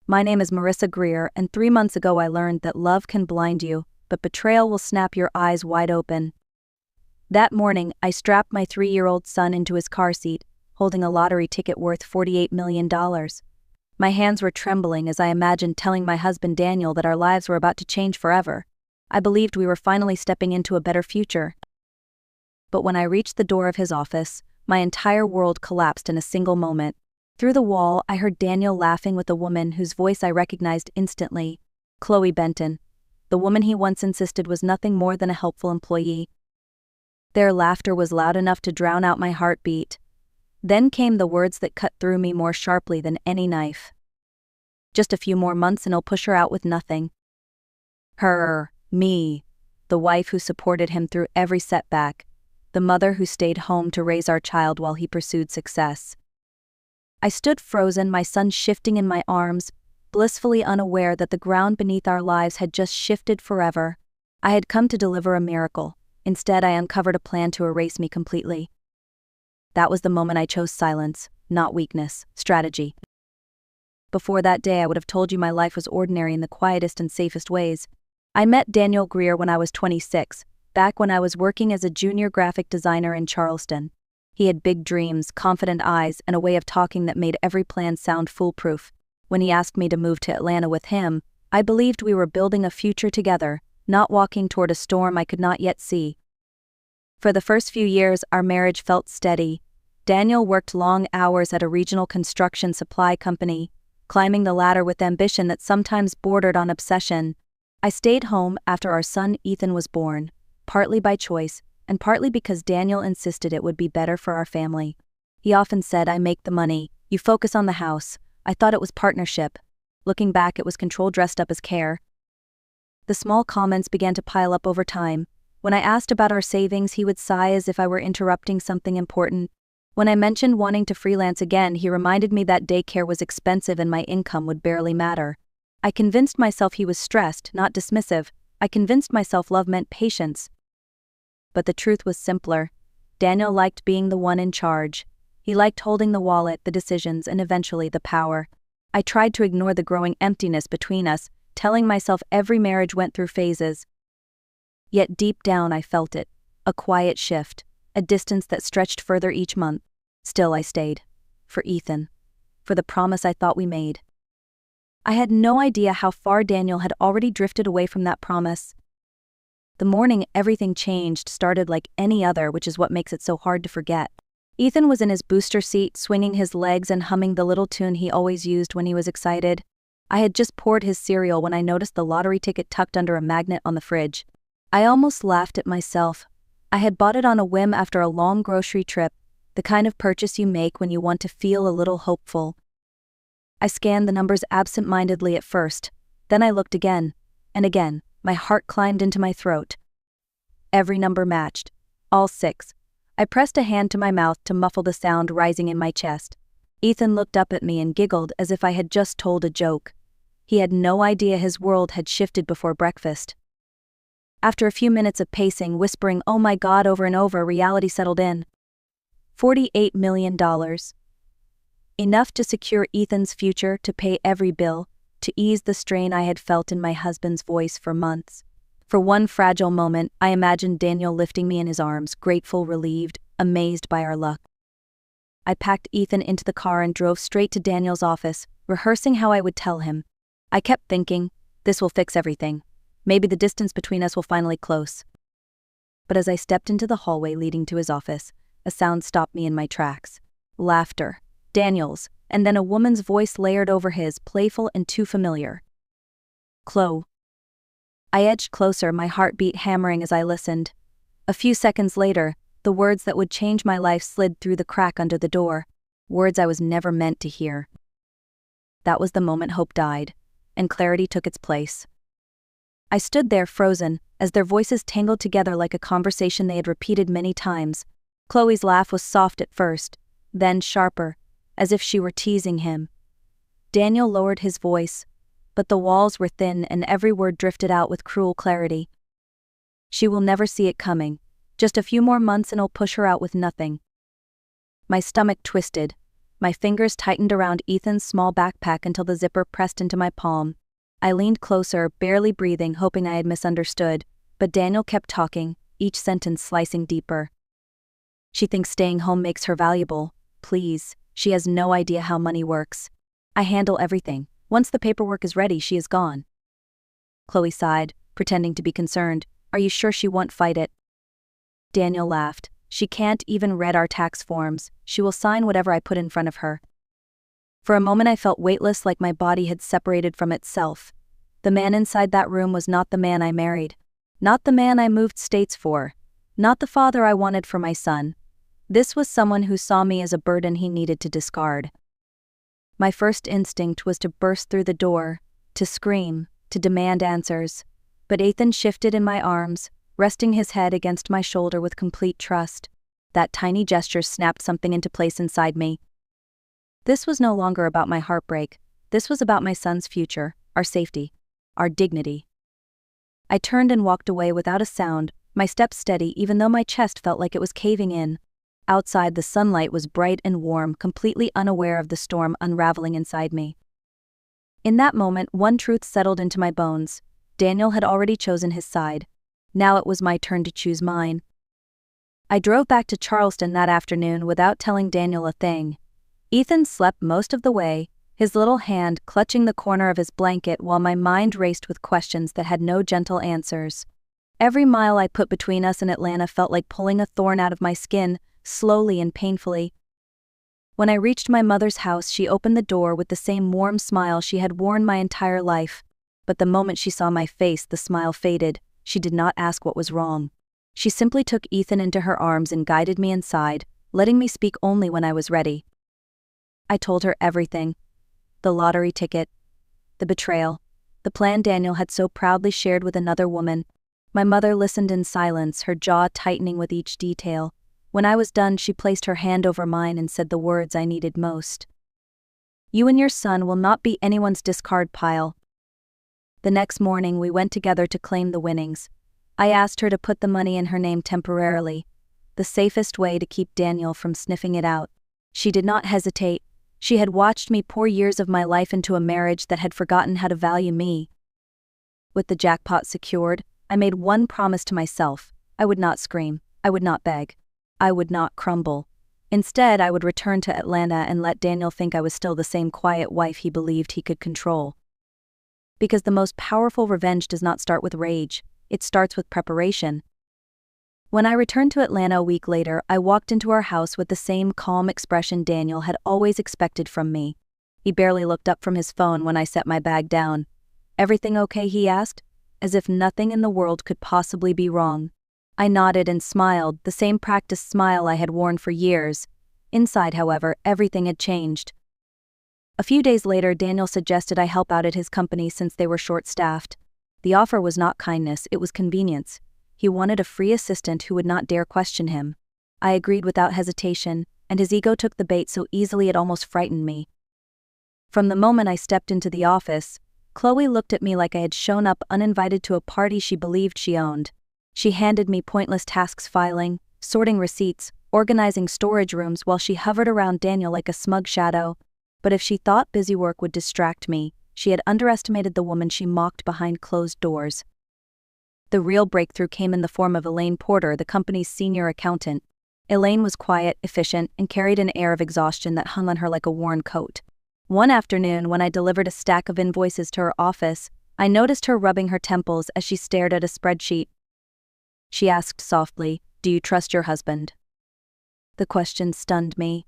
My name is Marissa Greer, and 3 months ago I learned that love can blind you, but betrayal will snap your eyes wide open. That morning, I strapped my 3-year-old son into his car seat, holding a lottery ticket worth $48 million. My hands were trembling as I imagined telling my husband Daniel that our lives were about to change forever. I believed we were finally stepping into a better future. But when I reached the door of his office, my entire world collapsed in a single moment. Through the wall, I heard Daniel laughing with a woman whose voice I recognized instantly, Chloe Benton, the woman he once insisted was nothing more than a helpful employee. Their laughter was loud enough to drown out my heartbeat. Then came the words that cut through me more sharply than any knife. Just a few more months and he'll push her out with nothing. Me, the wife who supported him through every setback, the mother who stayed home to raise our child while he pursued success. I stood frozen, my son shifting in my arms, blissfully unaware that the ground beneath our lives had just shifted forever. I had come to deliver a miracle. Instead, I uncovered a plan to erase me completely. That was the moment I chose silence, not weakness, strategy. Before that day, I would have told you my life was ordinary in the quietest and safest ways. I met Daniel Greer when I was 26, back when I was working as a junior graphic designer in Charleston. He had big dreams, confident eyes, and a way of talking that made every plan sound foolproof. When he asked me to move to Atlanta with him, I believed we were building a future together, not walking toward a storm I could not yet see. For the first few years, our marriage felt steady. Daniel worked long hours at a regional construction supply company, climbing the ladder with ambition that sometimes bordered on obsession. I stayed home after our son Ethan was born, partly by choice, and partly because Daniel insisted it would be better for our family. He often said, "I make the money, you focus on the house." I thought it was partnership. Looking back, it was control dressed up as care. The small comments began to pile up over time. When I asked about our savings, he would sigh as if I were interrupting something important. When I mentioned wanting to freelance again, he reminded me that daycare was expensive and my income would barely matter. I convinced myself he was stressed, not dismissive. I convinced myself love meant patience. But the truth was simpler. Daniel liked being the one in charge. He liked holding the wallet, the decisions, and eventually the power. I tried to ignore the growing emptiness between us, telling myself every marriage went through phases. Yet deep down I felt it, a quiet shift, a distance that stretched further each month. Still I stayed. For Ethan. For the promise I thought we made. I had no idea how far Daniel had already drifted away from that promise. The morning everything changed started like any other, which is what makes it so hard to forget. Ethan was in his booster seat, swinging his legs and humming the little tune he always used when he was excited. I had just poured his cereal when I noticed the lottery ticket tucked under a magnet on the fridge. I almost laughed at myself. I had bought it on a whim after a long grocery trip, the kind of purchase you make when you want to feel a little hopeful. I scanned the numbers absent-mindedly at first, then I looked again, and again. My heart climbed into my throat. Every number matched. All 6. I pressed a hand to my mouth to muffle the sound rising in my chest. Ethan looked up at me and giggled as if I had just told a joke. He had no idea his world had shifted before breakfast. After a few minutes of pacing, whispering, "Oh my God," over and over, reality settled in. $48 million. Enough to secure Ethan's future, to pay every bill, to ease the strain I had felt in my husband's voice for months. For one fragile moment, I imagined Daniel lifting me in his arms, grateful, relieved, amazed by our luck. I packed Ethan into the car and drove straight to Daniel's office, rehearsing how I would tell him. I kept thinking, this will fix everything. Maybe the distance between us will finally close. But as I stepped into the hallway leading to his office, a sound stopped me in my tracks. Laughter. Daniel's. And then a woman's voice layered over his, playful and too familiar. "Chloe." I edged closer, my heartbeat hammering as I listened. A few seconds later, the words that would change my life slid through the crack under the door, words I was never meant to hear. That was the moment hope died, and clarity took its place. I stood there frozen, as their voices tangled together like a conversation they had repeated many times. Chloe's laugh was soft at first, then sharper, as if she were teasing him. Daniel lowered his voice, but the walls were thin and every word drifted out with cruel clarity. "She will never see it coming. Just a few more months and I'll push her out with nothing." My stomach twisted. My fingers tightened around Ethan's small backpack until the zipper pressed into my palm. I leaned closer, barely breathing, hoping I had misunderstood, but Daniel kept talking, each sentence slicing deeper. She thinks staying home makes her valuable. Please, she has no idea how money works. I handle everything. Once the paperwork is ready, she is gone. Chloe sighed, pretending to be concerned. Are you sure she won't fight it? Daniel laughed. She can't even read our tax forms. She will sign whatever I put in front of her. For a moment I felt weightless, like my body had separated from itself. The man inside that room was not the man I married. Not the man I moved states for. Not the father I wanted for my son. This was someone who saw me as a burden he needed to discard. My first instinct was to burst through the door, to scream, to demand answers. But Ethan shifted in my arms, resting his head against my shoulder with complete trust. That tiny gesture snapped something into place inside me. This was no longer about my heartbreak. This was about my son's future, our safety, our dignity. I turned and walked away without a sound, my steps steady even though my chest felt like it was caving in. Outside, the sunlight was bright and warm, completely unaware of the storm unraveling inside me. In that moment, one truth settled into my bones. Daniel had already chosen his side. Now it was my turn to choose mine. I drove back to Charleston that afternoon without telling Daniel a thing. Ethan slept most of the way, his little hand clutching the corner of his blanket while my mind raced with questions that had no gentle answers. Every mile I put between us and Atlanta felt like pulling a thorn out of my skin, slowly and painfully. When I reached my mother's house, she opened the door with the same warm smile she had worn my entire life. But the moment she saw my face, the smile faded. She did not ask what was wrong. She simply took Ethan into her arms and guided me inside, letting me speak only when I was ready. I told her everything. The lottery ticket, the betrayal, the plan Daniel had so proudly shared with another woman. My mother listened in silence, her jaw tightening with each detail. When I was done, she placed her hand over mine and said the words I needed most. You and your son will not be anyone's discard pile. The next morning, we went together to claim the winnings. I asked her to put the money in her name temporarily, the safest way to keep Daniel from sniffing it out. She did not hesitate. She had watched me pour years of my life into a marriage that had forgotten how to value me. With the jackpot secured, I made one promise to myself. I would not scream. I would not beg. I would not crumble. Instead, I would return to Atlanta and let Daniel think I was still the same quiet wife he believed he could control. Because the most powerful revenge does not start with rage, it starts with preparation. When I returned to Atlanta a week later, I walked into our house with the same calm expression Daniel had always expected from me. He barely looked up from his phone when I set my bag down. Everything okay, he asked, as if nothing in the world could possibly be wrong. I nodded and smiled, the same practiced smile I had worn for years. Inside, however, everything had changed. A few days later, Daniel suggested I help out at his company since they were short-staffed. The offer was not kindness, it was convenience. He wanted a free assistant who would not dare question him. I agreed without hesitation, and his ego took the bait so easily it almost frightened me. From the moment I stepped into the office, Chloe looked at me like I had shown up uninvited to a party she believed she owned. She handed me pointless tasks, filing, sorting receipts, organizing storage rooms, while she hovered around Daniel like a smug shadow. But if she thought busy work would distract me, she had underestimated the woman she mocked behind closed doors. The real breakthrough came in the form of Elaine Porter, the company's senior accountant. Elaine was quiet, efficient, and carried an air of exhaustion that hung on her like a worn coat. One afternoon, when I delivered a stack of invoices to her office, I noticed her rubbing her temples as she stared at a spreadsheet. She asked softly, "Do you trust your husband?" The question stunned me.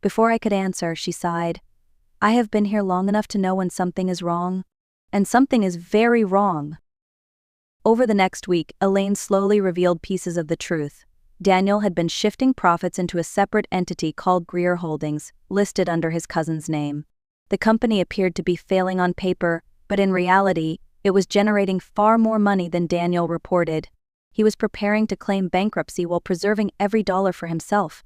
Before I could answer, she sighed. "I have been here long enough to know when something is wrong. And something is very wrong." Over the next week, Elaine slowly revealed pieces of the truth. Daniel had been shifting profits into a separate entity called Greer Holdings, listed under his cousin's name. The company appeared to be failing on paper, but in reality, it was generating far more money than Daniel reported. He was preparing to claim bankruptcy while preserving every dollar for himself.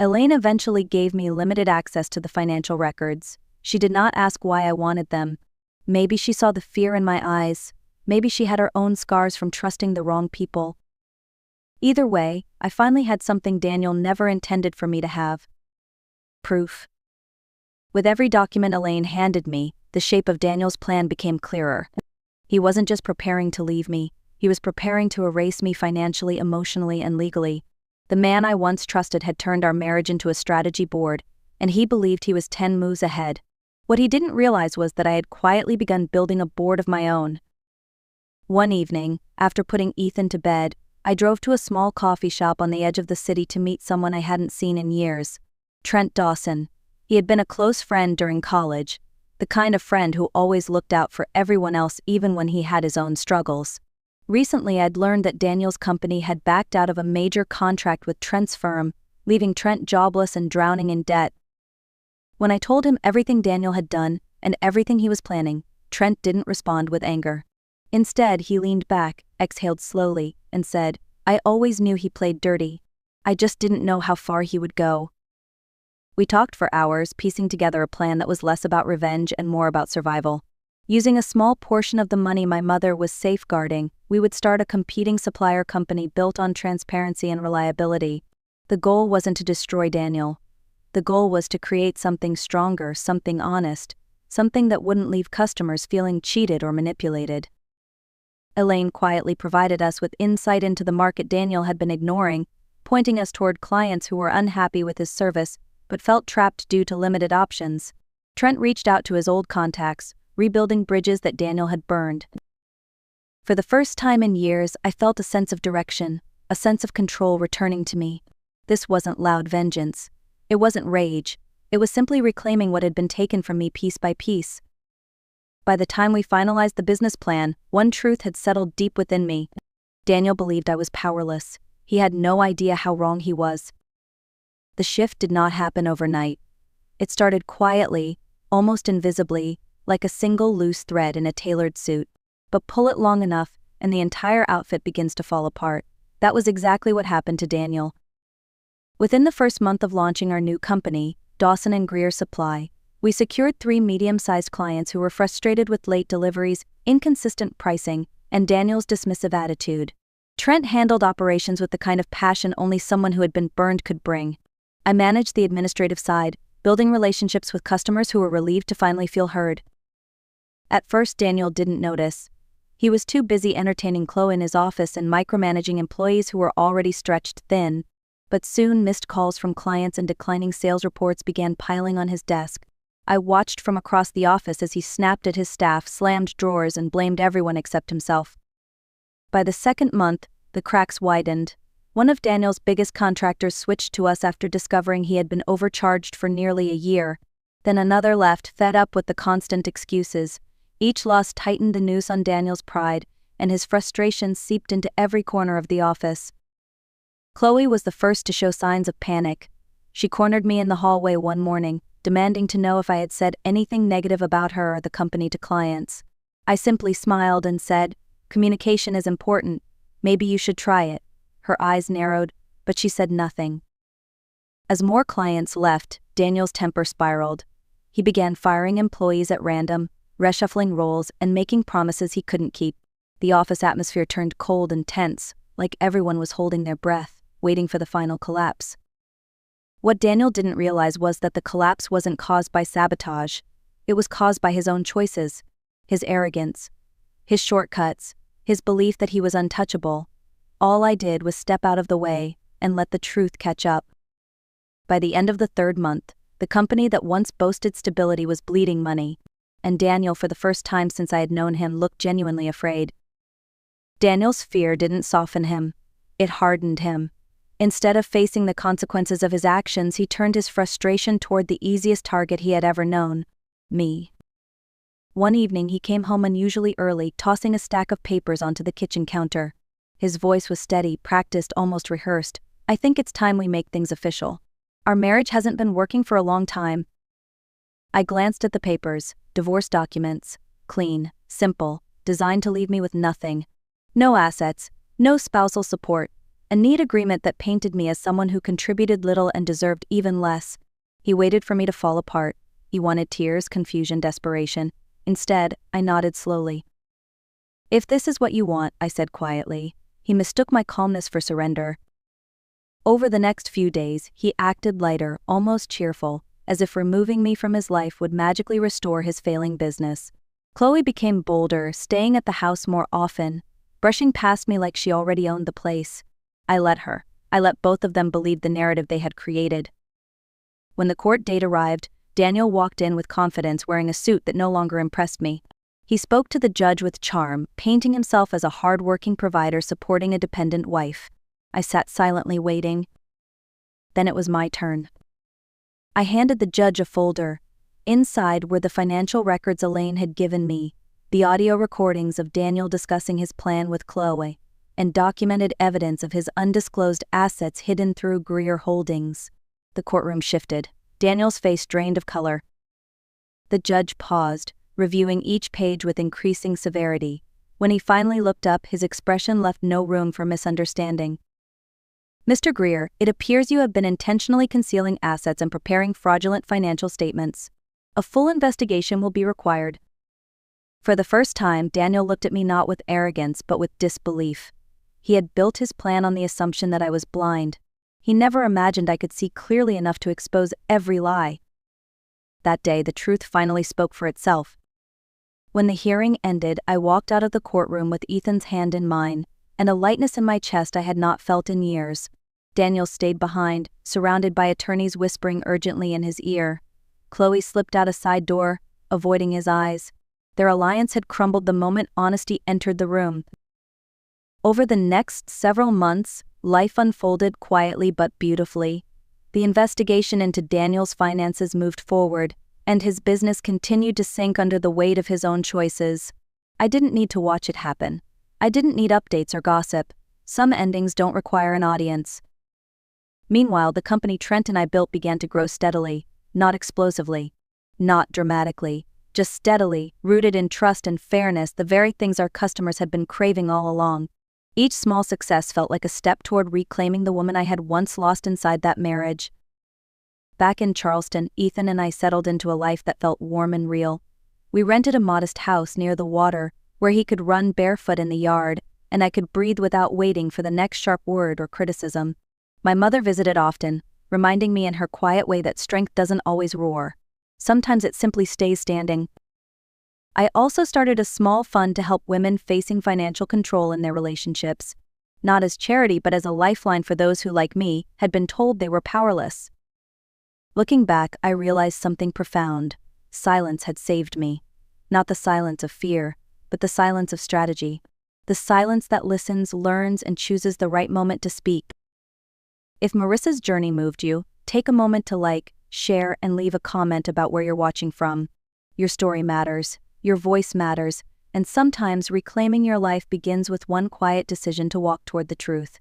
Elaine eventually gave me limited access to the financial records. She did not ask why I wanted them. Maybe she saw the fear in my eyes. Maybe she had her own scars from trusting the wrong people. Either way, I finally had something Daniel never intended for me to have. Proof. With every document Elaine handed me, the shape of Daniel's plan became clearer. He wasn't just preparing to leave me, he was preparing to erase me financially, emotionally, and legally. The man I once trusted had turned our marriage into a strategy board, and he believed he was 10 moves ahead. What he didn't realize was that I had quietly begun building a board of my own. One evening, after putting Ethan to bed, I drove to a small coffee shop on the edge of the city to meet someone I hadn't seen in years. Trent Dawson. He had been a close friend during college, the kind of friend who always looked out for everyone else even when he had his own struggles. Recently I'd learned that Daniel's company had backed out of a major contract with Trent's firm, leaving Trent jobless and drowning in debt. When I told him everything Daniel had done, and everything he was planning, Trent didn't respond with anger. Instead, he leaned back, exhaled slowly, and said, "I always knew he played dirty. I just didn't know how far he would go." We talked for hours, piecing together a plan that was less about revenge and more about survival. Using a small portion of the money my mother was safeguarding, we would start a competing supplier company built on transparency and reliability. The goal wasn't to destroy Daniel. The goal was to create something stronger, something honest, something that wouldn't leave customers feeling cheated or manipulated. Elaine quietly provided us with insight into the market Daniel had been ignoring, pointing us toward clients who were unhappy with his service but felt trapped due to limited options. Trent reached out to his old contacts, rebuilding bridges that Daniel had burned. For the first time in years, I felt a sense of direction, a sense of control returning to me. This wasn't loud vengeance. It wasn't rage. It was simply reclaiming what had been taken from me piece by piece. By the time we finalized the business plan, one truth had settled deep within me. Daniel believed I was powerless. He had no idea how wrong he was. The shift did not happen overnight. It started quietly, almost invisibly, like a single loose thread in a tailored suit. But pull it long enough, and the entire outfit begins to fall apart. That was exactly what happened to Daniel. Within the first month of launching our new company, Dawson and Greer Supply, we secured 3 medium-sized clients who were frustrated with late deliveries, inconsistent pricing, and Daniel's dismissive attitude. Trent handled operations with the kind of passion only someone who had been burned could bring. I managed the administrative side, building relationships with customers who were relieved to finally feel heard. At first, Daniel didn't notice. He was too busy entertaining Chloe in his office and micromanaging employees who were already stretched thin. But soon missed calls from clients and declining sales reports began piling on his desk. I watched from across the office as he snapped at his staff, slammed drawers, and blamed everyone except himself. By the second month, the cracks widened. One of Daniel's biggest contractors switched to us after discovering he had been overcharged for nearly a year. Then another left, fed up with the constant excuses. Each loss tightened the noose on Daniel's pride, and his frustration seeped into every corner of the office. Chloe was the first to show signs of panic. She cornered me in the hallway one morning, demanding to know if I had said anything negative about her or the company to clients. I simply smiled and said, "Communication is important. Maybe you should try it." Her eyes narrowed, but she said nothing. As more clients left, Daniel's temper spiraled. He began firing employees at random, reshuffling roles, and making promises he couldn't keep. The office atmosphere turned cold and tense, like everyone was holding their breath, waiting for the final collapse. What Daniel didn't realize was that the collapse wasn't caused by sabotage. It was caused by his own choices, his arrogance, his shortcuts, his belief that he was untouchable. All I did was step out of the way and let the truth catch up. By the end of the 3rd month, the company that once boasted stability was bleeding money, and Daniel, for the first time since I had known him, looked genuinely afraid. Daniel's fear didn't soften him. It hardened him. Instead of facing the consequences of his actions, he turned his frustration toward the easiest target he had ever known: me. One evening he came home unusually early, tossing a stack of papers onto the kitchen counter. His voice was steady, practiced, almost rehearsed. "I think it's time we make things official. Our marriage hasn't been working for a long time." I glanced at the papers, divorce documents, clean, simple, designed to leave me with nothing. No assets, no spousal support, a neat agreement that painted me as someone who contributed little and deserved even less. He waited for me to fall apart. He wanted tears, confusion, desperation. Instead, I nodded slowly. "If this is what you want," I said quietly. He mistook my calmness for surrender. Over the next few days, he acted lighter, almost cheerful, as if removing me from his life would magically restore his failing business. Chloe became bolder, staying at the house more often, brushing past me like she already owned the place. I let her. I let both of them believe the narrative they had created. When the court date arrived, Daniel walked in with confidence, wearing a suit that no longer impressed me. He spoke to the judge with charm, painting himself as a hard-working provider supporting a dependent wife. I sat silently waiting. Then it was my turn. I handed the judge a folder. Inside were the financial records Elaine had given me, the audio recordings of Daniel discussing his plan with Chloe, and documented evidence of his undisclosed assets hidden through Greer Holdings. The courtroom shifted. Daniel's face drained of color. The judge paused, reviewing each page with increasing severity. When he finally looked up, his expression left no room for misunderstanding. "Mr. Greer, it appears you have been intentionally concealing assets and preparing fraudulent financial statements. A full investigation will be required." For the first time, Daniel looked at me not with arrogance but with disbelief. He had built his plan on the assumption that I was blind. He never imagined I could see clearly enough to expose every lie. That day, the truth finally spoke for itself. When the hearing ended, I walked out of the courtroom with Ethan's hand in mine, and a lightness in my chest I had not felt in years. Daniel stayed behind, surrounded by attorneys whispering urgently in his ear. Chloe slipped out a side door, avoiding his eyes. Their alliance had crumbled the moment honesty entered the room. Over the next several months, life unfolded quietly but beautifully. The investigation into Daniel's finances moved forward, and his business continued to sink under the weight of his own choices. I didn't need to watch it happen. I didn't need updates or gossip. Some endings don't require an audience. Meanwhile, the company Trent and I built began to grow steadily, not explosively, not dramatically, just steadily, rooted in trust and fairness, the very things our customers had been craving all along. Each small success felt like a step toward reclaiming the woman I had once lost inside that marriage. Back in Charleston, Ethan and I settled into a life that felt warm and real. We rented a modest house near the water, where he could run barefoot in the yard, and I could breathe without waiting for the next sharp word or criticism. My mother visited often, reminding me in her quiet way that strength doesn't always roar. Sometimes it simply stays standing. I also started a small fund to help women facing financial control in their relationships, not as charity but as a lifeline for those who, like me, had been told they were powerless. Looking back, I realized something profound. Silence had saved me. Not the silence of fear, but the silence of strategy. The silence that listens, learns, and chooses the right moment to speak. If Marissa's journey moved you, take a moment to like, share, and leave a comment about where you're watching from. Your story matters. Your voice matters, and sometimes reclaiming your life begins with one quiet decision to walk toward the truth.